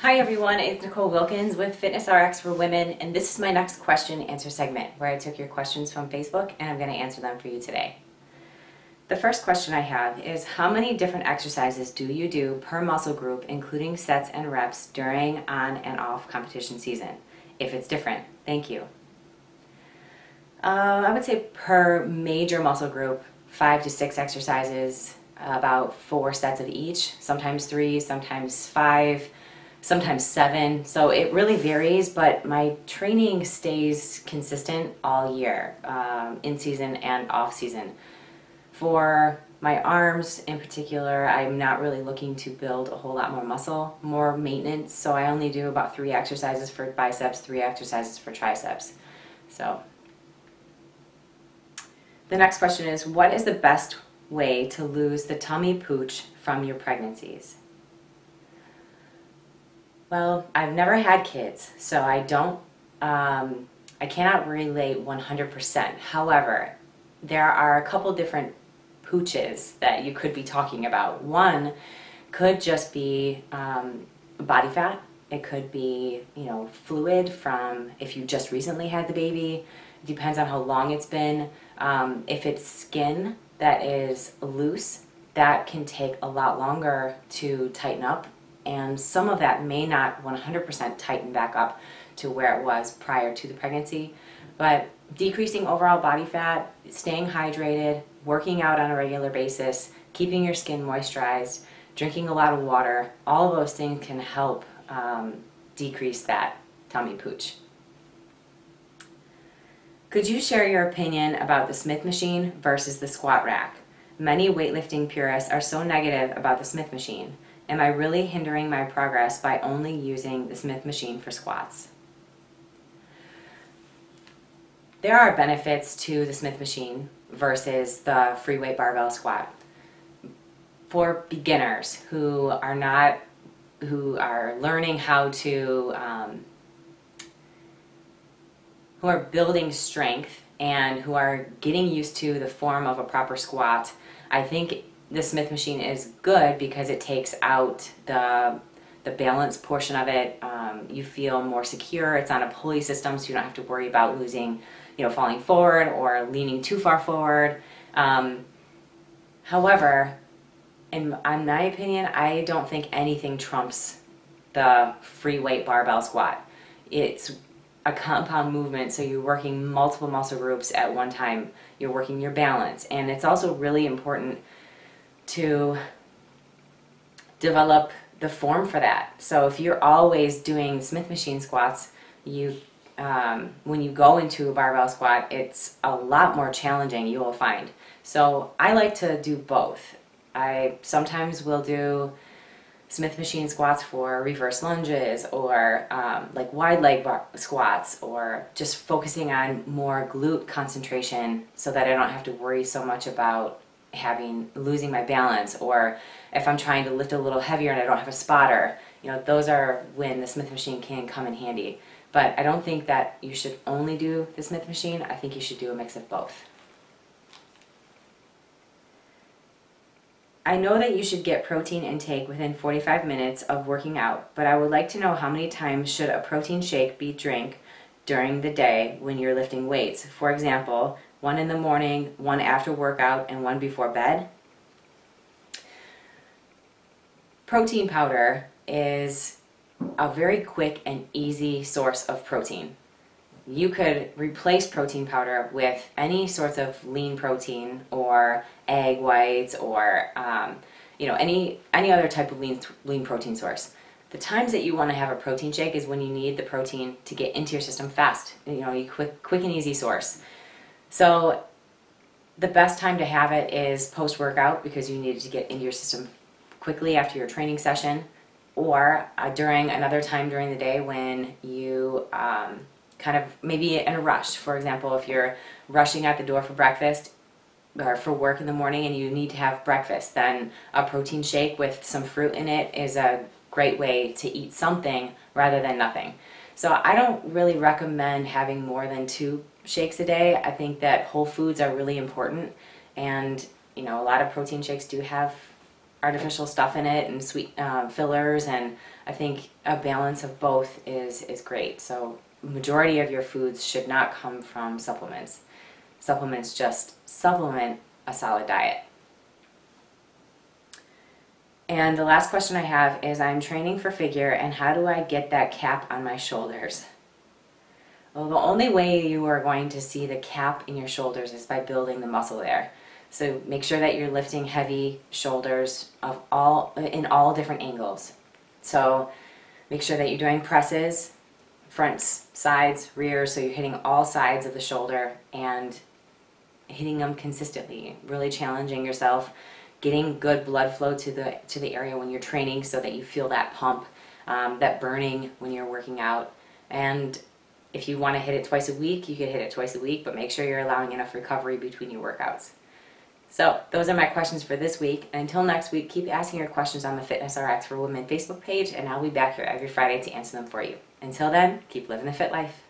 Hi everyone, it's Nicole Wilkins with FitnessRx for Women, and this is my next question answer segment where I took your questions from Facebook and I'm going to answer them for you today. The first question I have is, how many different exercises do you do per muscle group, including sets and reps, during, on, and off competition season? If it's different, thank you. I would say per major muscle group, 5 to 6 exercises, about 4 sets of each, sometimes 3, sometimes 5, sometimes 7. So it really varies, but my training stays consistent all year, in season and off season. For my arms in particular, I'm not really looking to build a whole lot more muscle, more maintenance, so I only do about 3 exercises for biceps, 3 exercises for triceps. So the next question is, what is the best way to lose the tummy pooch from your pregnancies? Well, I've never had kids, so I cannot relate 100%. However, there are a couple different pooches that you could be talking about. One could just be body fat. It could be, fluid from if you just recently had the baby. It depends on how long it's been. If it's skin that is loose, that can take a lot longer to tighten up, and some of that may not 100% tighten back up to where it was prior to the pregnancy. But decreasing overall body fat, staying hydrated, working out on a regular basis, keeping your skin moisturized, drinking a lot of water, all of those things can help decrease that tummy pooch. Could you share your opinion about the Smith machine versus the squat rack? Many weightlifting purists are so negative about the Smith machine. Am I really hindering my progress by only using the Smith machine for squats? There are benefits to the Smith machine versus the free weight barbell squat. For beginners who are learning how to, who are building strength and who are getting used to the form of a proper squat, I think the Smith machine is good because it takes out the balance portion of it. You feel more secure. It's on a pulley system, so you don't have to worry about losing, falling forward or leaning too far forward. However, in my opinion, I don't think anything trumps the free weight barbell squat. It's a compound movement, so you're working multiple muscle groups at one time. You're working your balance, and it's also really important to develop the form for that. So if you're always doing Smith machine squats, when you go into a barbell squat, it's a lot more challenging, you will find. So I like to do both. I sometimes will do Smith machine squats for reverse lunges, or like wide leg squats, or just focusing on more glute concentration so that I don't have to worry so much about losing my balance, or if I'm trying to lift a little heavier and I don't have a spotter. Those are when the Smith machine can come in handy. But I don't think that you should only do the Smith machine. I think you should do a mix of both. I know that you should get protein intake within 45 minutes of working out, but I would like to know how many times should a protein shake be drank during the day when you're lifting weights. For example, 1 in the morning, 1 after workout, and 1 before bed. Protein powder is a very quick and easy source of protein. You could replace protein powder with any sorts of lean protein or egg whites, or any other type of lean protein source. The times that you want to have a protein shake is when you need the protein to get into your system fast. Quick and easy source. So the best time to have it is post-workout, because you need it to get into your system quickly after your training session, or during another time during the day when you kind of maybe in a rush. For example, if you're rushing out the door for breakfast or for work in the morning and you need to have breakfast, then a protein shake with some fruit in it is a great way to eat something rather than nothing. So I don't really recommend having more than 2 shakes a day. I think that whole foods are really important, and a lot of protein shakes do have artificial stuff in it and sweet fillers, and I think a balance of both is great. So majority of your foods should not come from supplements. Supplements just supplement a solid diet. And the last question I have is, I'm training for figure, and how do I get that cap on my shoulders? Well, the only way you are going to see the cap in your shoulders is by building the muscle there. So make sure that you're lifting heavy shoulders in all different angles. So make sure that you're doing presses, fronts, sides, rears, so you're hitting all sides of the shoulder and hitting them consistently, really challenging yourself, getting good blood flow to the area when you're training so that you feel that pump, that burning when you're working out. And if you want to hit it twice a week, you could hit it twice a week, but make sure you're allowing enough recovery between your workouts. So those are my questions for this week. And until next week, keep asking your questions on the FitnessRx for Women Facebook page, and I'll be back here every Friday to answer them for you. Until then, keep living the fit life.